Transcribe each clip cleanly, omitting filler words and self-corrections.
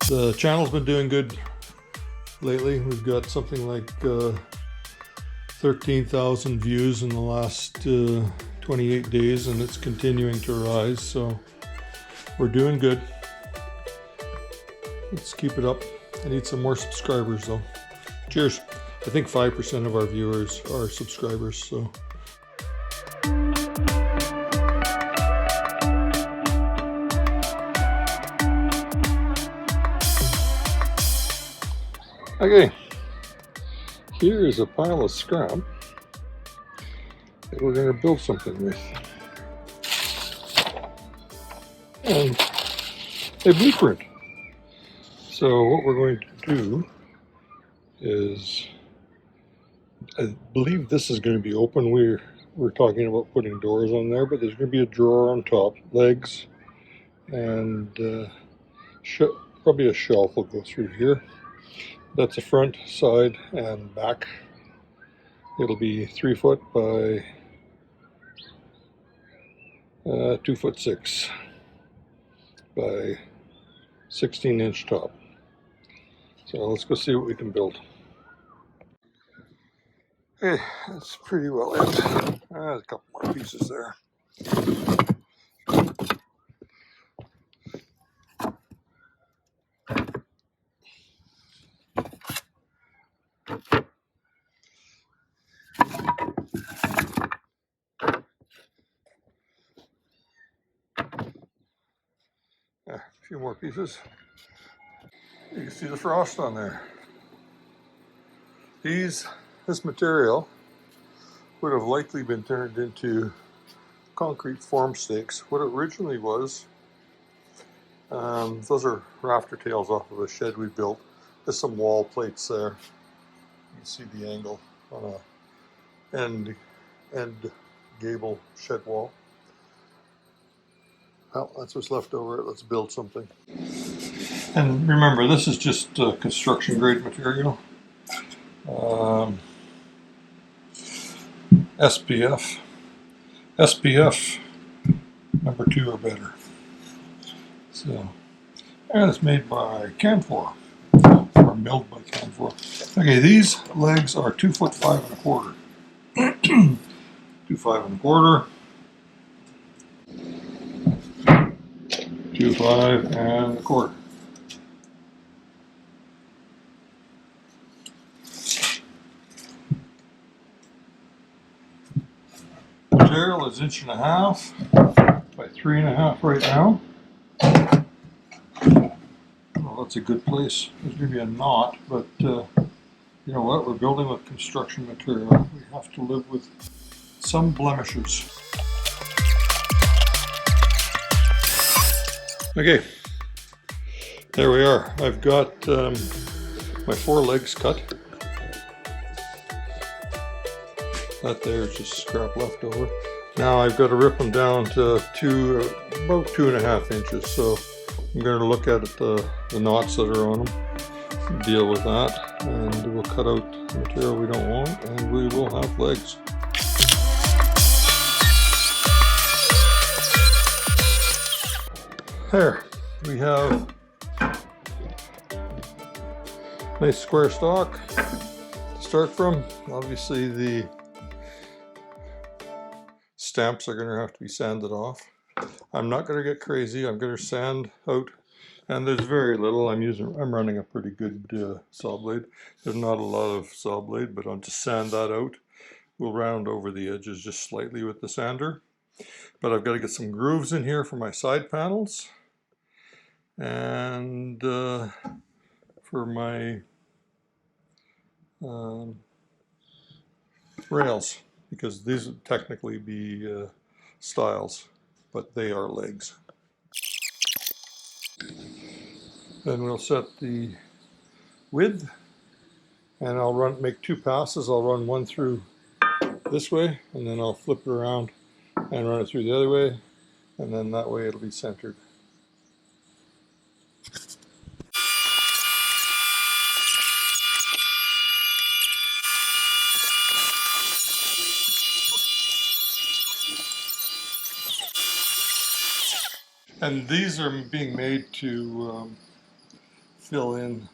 The channel's been doing good lately. We've got something like 13,000 views in the last 28 days, and it's continuing to rise, so we're doing good. Let's keep it up. I need some more subscribers though. Cheers. I think 5% of our viewers are subscribers, so. Okay, here is a pile of scrap that we're going to build something with. And a blueprint. So what we're going to do is, I believe this is going to be open. We're talking about putting doors on there, but there's going to be a drawer on top, legs, and probably a shelf will go through here. That's the front, side, and back. It'll be 3 foot by 2'6" by 16-inch top. So let's go see what we can build. Okay, that's pretty well it. There's a couple more pieces there. Yeah, a few more pieces. You can see the frost on there. This material would have likely been turned into concrete form stakes. What it originally was, those are rafter tails off of a shed we built. There's some wall plates there. You can see the angle on a end gable shed wall. Well, that's what's left over. Let's build something. And remember, this is just construction grade material. SPF number 2 or better. So, and it's made by Canfor, or milled by Canfor. Okay, these legs are 2 foot 5 1/4. 2 5 1/4. 2 5 1/4. Material is 1.5 by 3.5 right now. Well, that's a good place. There's going to be a knot, but you know what? We're building with construction material. We have to live with some blemishes. Okay, there we are. I've got my 4 legs cut. That there is just scrap left over. Now I've got to rip them down to about 2.5 inches. So I'm going to look at the knots that are on them, deal with that, and we'll cut out the material we don't want, and we will have legs. There, we have nice square stock to start from. Obviously the stamps are going to have to be sanded off. I'm not going to get crazy. I'm going to sand out, and there's very little. I'm running a pretty good saw blade. There's not a lot of saw blade, but I'll just sand that out. We'll round over the edges just slightly with the sander. But I've got to get some grooves in here for my side panels, and for my rails, because these would technically be stiles, but they are legs. Then we'll set the width, and I'll make 2 passes. I'll run one through this way, and then I'll flip it around and run it through the other way, and then that way it'll be centered. And these are being made to fill in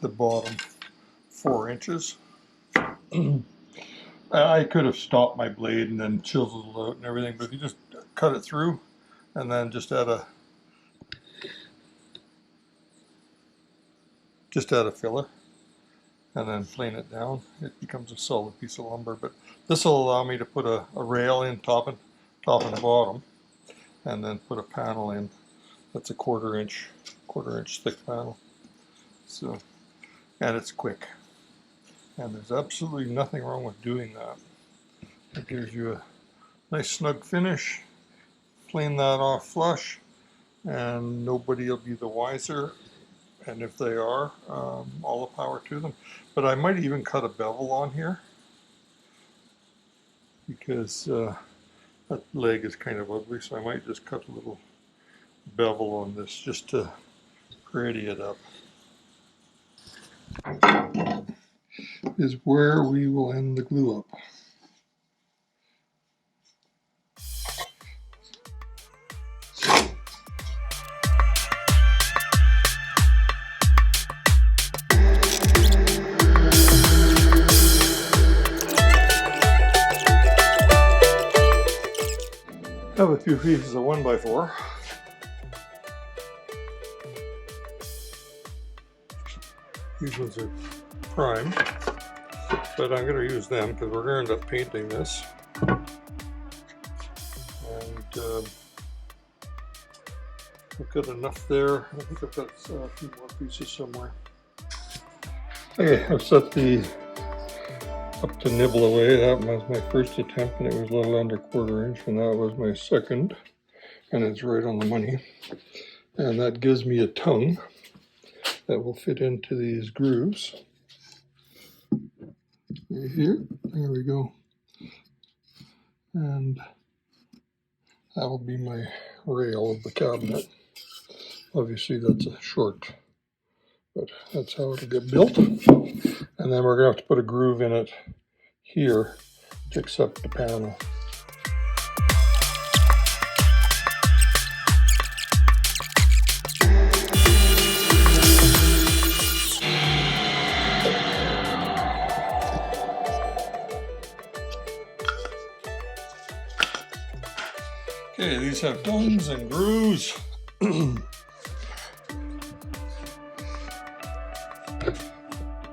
the bottom 4 inches. I could have stopped my blade and then chiseled it out and everything, but if you just cut it through and then just add a filler and then plane it down, it becomes a solid piece of lumber. But this will allow me to put a rail in top and bottom, and then put a panel in that's a quarter inch thick panel. So, and it's quick, and there's absolutely nothing wrong with doing that. It gives you a nice snug finish. Plane that off flush, and nobody will be the wiser. And if they are, all the power to them. But I might even cut a bevel on here, because that leg is kind of ugly, so I might just cut a little bevel on this just to pretty it up. Is where we will end the glue up. I have a few pieces of 1x4. These ones are prime, but I'm going to use them because we're going to end up painting this. And I've got enough there. I think I've got a few more pieces somewhere. Okay, I've set the up to nibble away. That was my first attempt, and it was a little under 1/4 inch, and that was my second, and it's right on the money. And that gives me a tongue that will fit into these grooves. Right here, there we go. And that will be my rail of the cabinet. Obviously that's a short, but that's how it'll get built. And then we're going to have to put a groove in it here to accept the panel. Okay, these have tongues and grooves.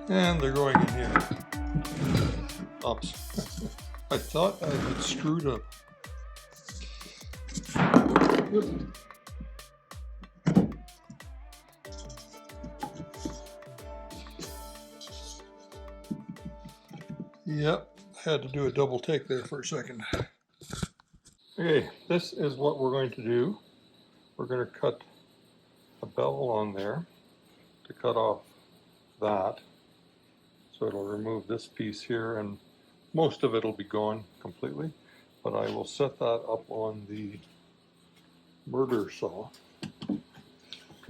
And they're going in here. Oops. I thought I had screwed up. Yep, had to do a double take there for a second. Okay, this is what we're going to do. We're going to cut a bevel on there to cut off that. So it'll remove this piece here, and most of it will be gone completely. But I will set that up on the murder saw.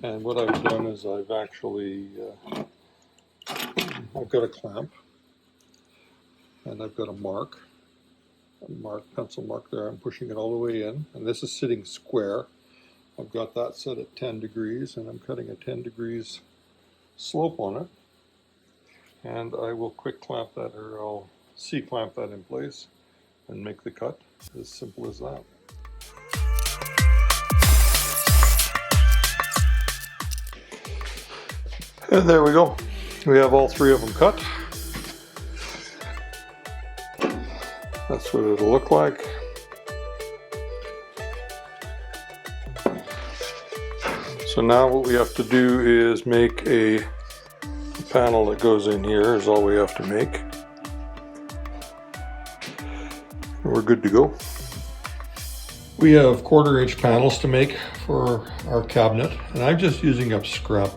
And what I've done is I've actually, I've got a clamp, and I've got a pencil mark there. I'm pushing it all the way in, and this is sitting square. I've got that set at 10 degrees, and I'm cutting a 10 degrees slope on it. And I will quick clamp that, or I'll C-clamp that in place and make the cut. As simple as that. And there we go. We have all 3 of them cut. That's what it'll look like. So now what we have to do is make a panel that goes in here is all we have to make. And we're good to go. We have 1/4 inch panels to make for our cabinet, and I'm just using up scrap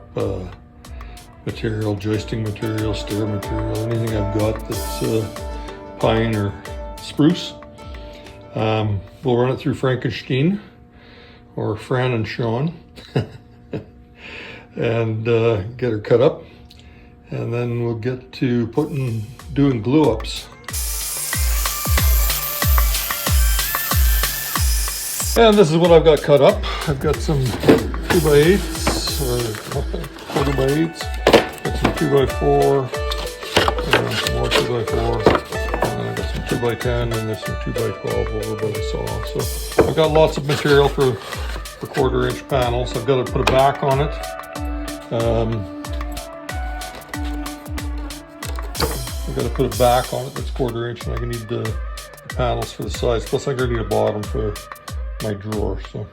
material, joisting material, stair material, anything I've got that's pine or spruce. We'll run it through Frankenstein or Fran and Sean and get her cut up, and then we'll get to doing glue ups. And this is what I've got cut up. I've got some 2x8s or 4 4x8s, got some 2x4, some more 2x4, and then I got some 2x10, and there's some 2x12 over by the saw. So I've got lots of material for 1/4-inch panels. I've got to put a back on it. I've got to put a back on it that's 1/4-inch, and I need the panels for the sides. Plus I'm going to need a bottom for my drawer. So.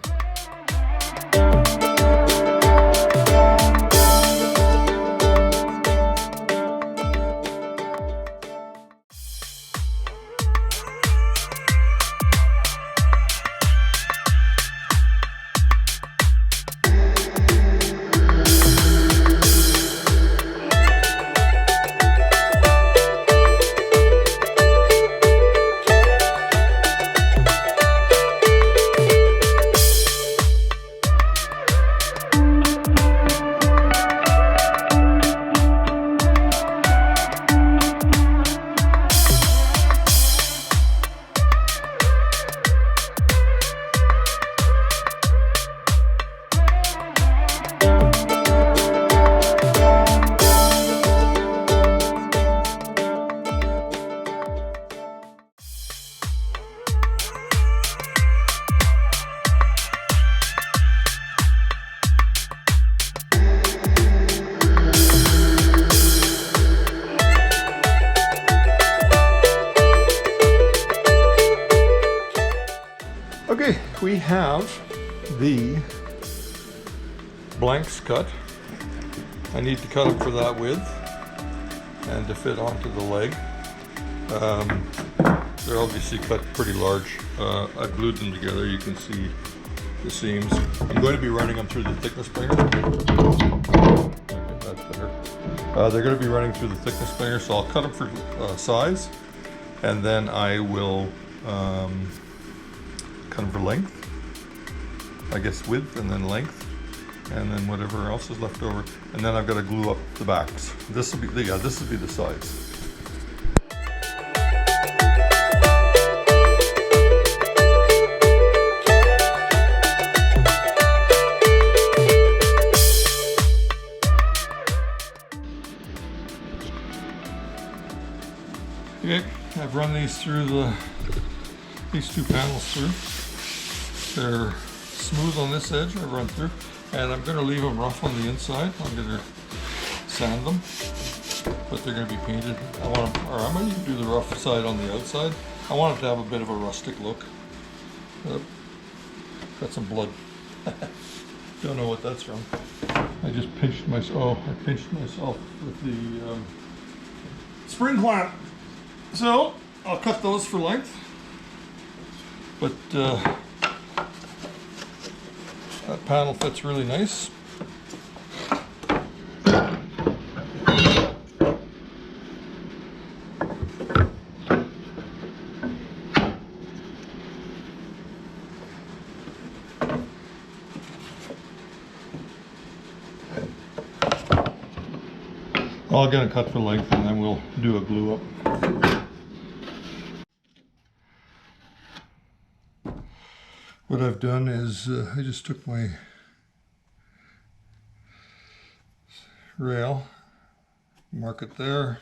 Okay, we have the blanks cut. I need to cut them for that width and to fit onto the leg. They're obviously cut pretty large. I glued them together. You can see the seams. I'm going to be running them through the thickness plinger. Okay, that's better. They're going to be running through the thickness plinger, so I'll cut them for size, and then I will cut them for length, I guess width and then length, and then whatever else is left over, and then I've got to glue up the backs. This will be the sides. Okay, I've run these through these two panels through. They're smooth on this edge, I've run through, and I'm going to leave them rough on the inside. I'm going to sand them, but they're going to be painted. I might even do the rough side on the outside. I want it to have a bit of a rustic look. Got some blood. Don't know what that's from. I just pinched myself. I pinched myself with the spring clamp. So I'll cut those for length. But that panel fits really nice. I'll get a cut for length and then we'll do a glue up. What I've done is I just took my rail, mark it there,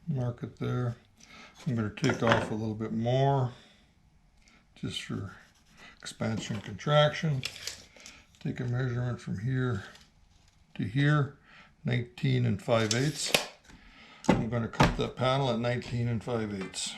mark it there. I'm going to take off a little bit more just for expansion, contraction. Take a measurement from here to here, 19 5/8. I'm going to cut that panel at 19 5/8.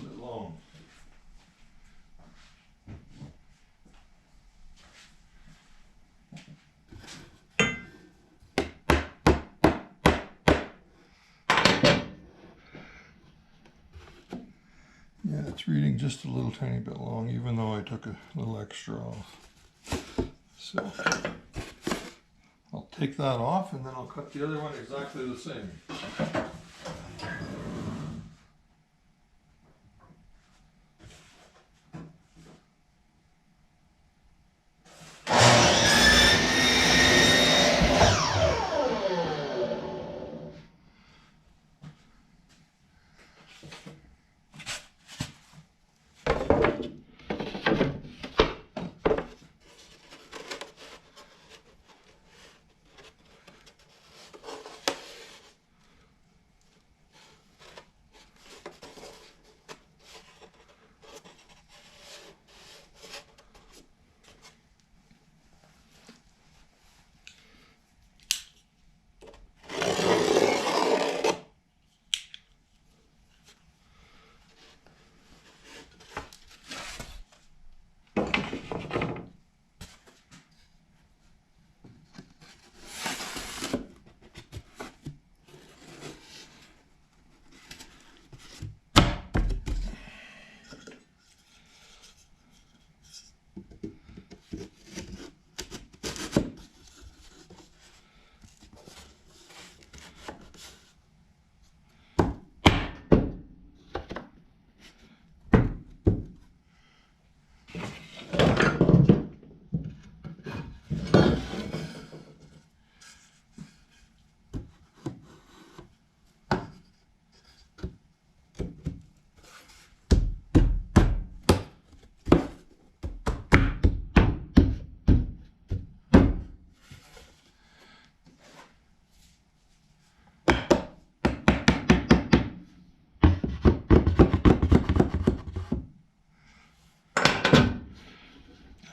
bit long. Yeah, it's reading just a little tiny bit long, even though I took a little extra off. So I'll take that off and then I'll cut the other one exactly the same.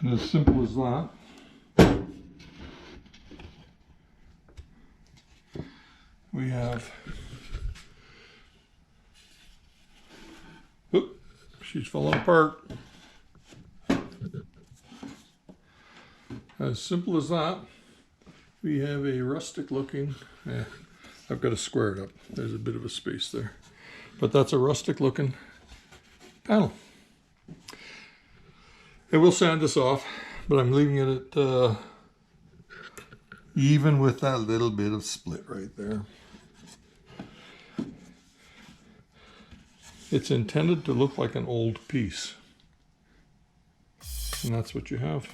And as simple as that. We have, oop, she's falling apart. As simple as that, we have a rustic looking, I've got to square it up. There's a bit of a space there. But that's a rustic looking panel. I will sand this off, but I'm leaving it at even with that little bit of split right there. It's intended to look like an old piece. And that's what you have.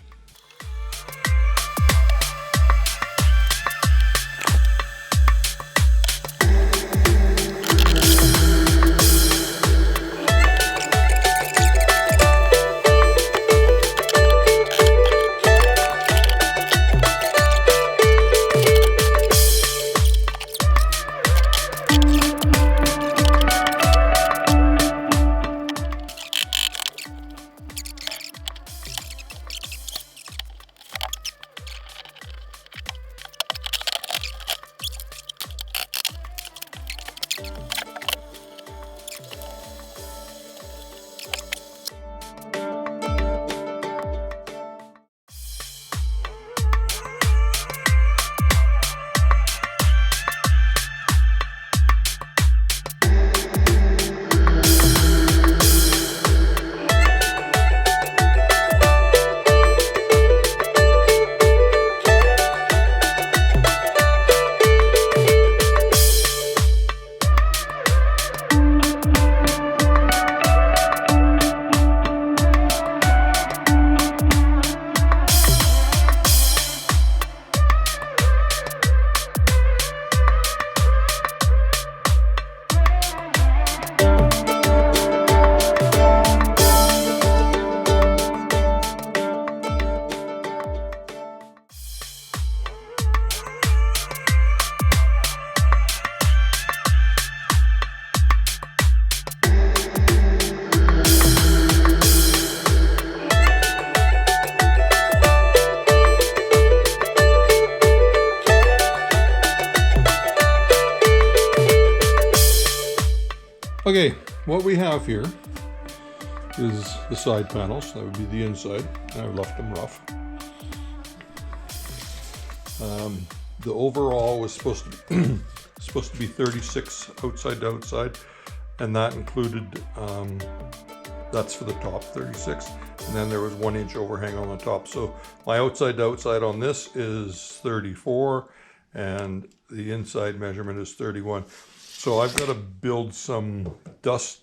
Okay, what we have here is the side panels. That would be the inside. I left them rough. The overall was supposed to be 36 outside to outside, and that included that's for the top, 36, and then there was 1 inch overhang on the top. So my outside to outside on this is 34, and the inside measurement is 31. So I've got to build some dust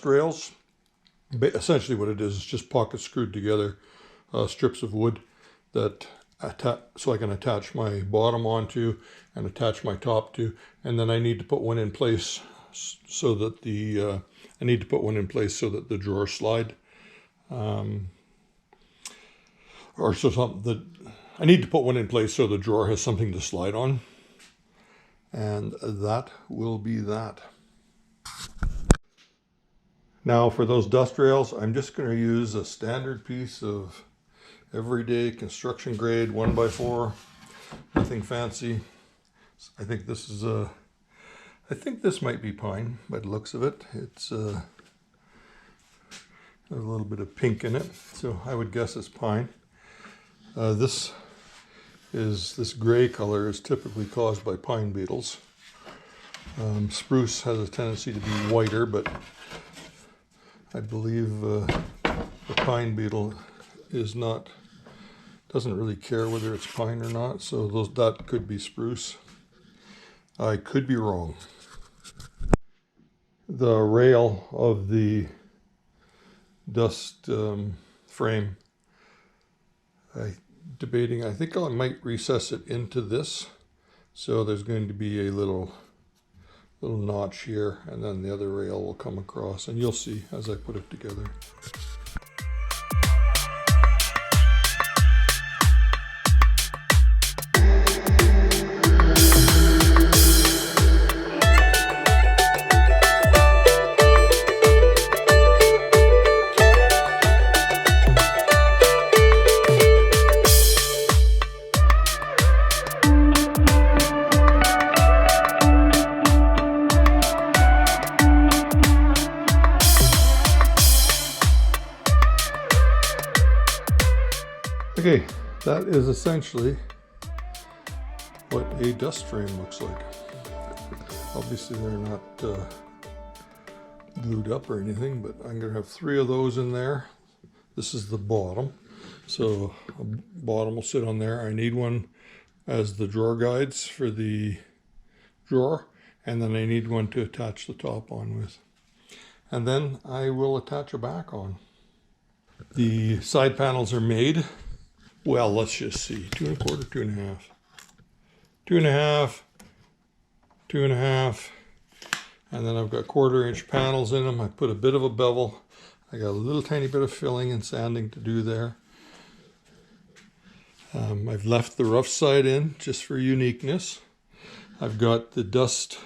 rails. Essentially what it is just pocket screwed together strips of wood that so I can attach my bottom onto and attach my top to, and then I need to put one in place so that the drawers slide, I need to put one in place so the drawer has something to slide on, and that will be that. Now for those dust rails, I'm just going to use a standard piece of everyday construction grade 1x4, nothing fancy. I think this is I think this might be pine by the looks of it. It's there's a little bit of pink in it, so I would guess it's pine. This gray color is typically caused by pine beetles. Spruce has a tendency to be whiter, but I believe the pine beetle doesn't really care whether it's pine or not, so that could be spruce. I could be wrong. The rail of the dust frame, I think I might recess it into this, so there's going to be a little notch here, and then the other rail will come across, and you'll see as I put it together. Okay, that is essentially what a dust frame looks like. Obviously they're not glued up or anything, but I'm going to have 3 of those in there. This is the bottom, so a bottom will sit on there. I need one as the drawer guides for the drawer, and then I need one to attach the top on with. And then I will attach a back on. The side panels are made. Well, let's just see, 2 1/4, 2 1/2, 2 1/2, 2 1/2, and then I've got 1/4 inch panels in them. I put a bit of a bevel. I got a little tiny bit of filling and sanding to do there. I've left the rough side in just for uniqueness. I've got the dust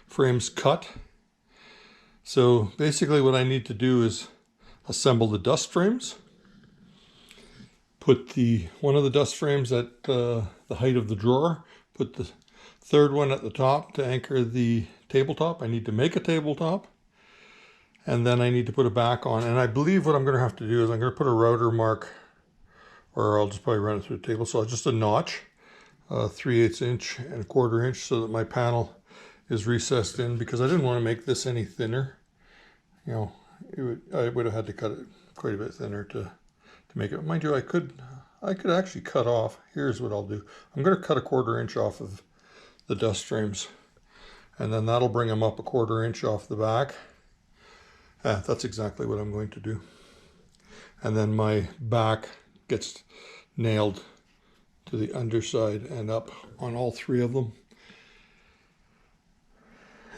frames cut. So basically what I need to do is assemble the dust frames. Put one of the dust frames at the height of the drawer. Put the third one at the top to anchor the tabletop. I need to make a tabletop. And then I need to put a back on. And I believe what I'm going to have to do is I'm going to put a router mark, or I'll just probably run it through the table saw, just a notch, 3/8 inch and 1/4 inch, so that my panel is recessed in, because I didn't want to make this any thinner. You know, I would have had to cut it quite a bit thinner to make it. Mind you, I could actually cut off. Here's what I'll do. I'm going to cut a 1/4 inch off of the dust frames, and then that'll bring them up a 1/4 inch off the back. That's exactly what I'm going to do. And then my back gets nailed to the underside and up on all 3 of them.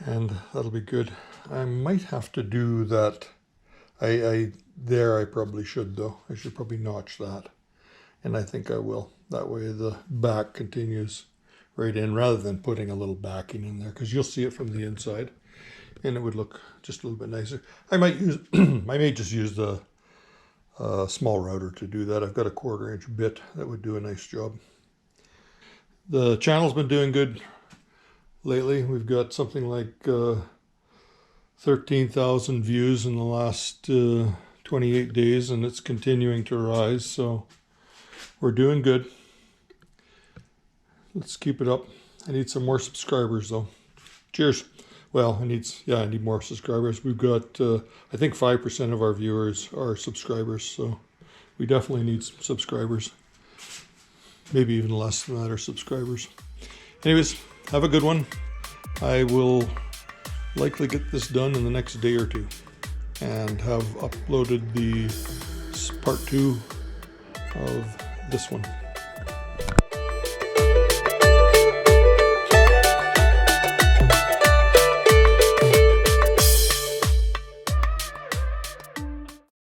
And that'll be good. I might have to do that. I probably should, though. I should probably notch that. And I think I will. That way the back continues right in, rather than putting a little backing in there, because you'll see it from the inside and it would look just a little bit nicer. I may just use the small router to do that. I've got a 1/4 inch bit that would do a nice job. The channel's been doing good lately. We've got something like 13,000 views in the last 28 days, and it's continuing to rise, so we're doing good. Let's keep it up. I need some more subscribers though. Cheers. Well, I need more subscribers. We've got, I think 5% of our viewers are subscribers, so we definitely need some subscribers. Maybe even less than that are subscribers. Anyways, have a good one. I will likely get this done in the next day or two and have uploaded the part 2 of this one.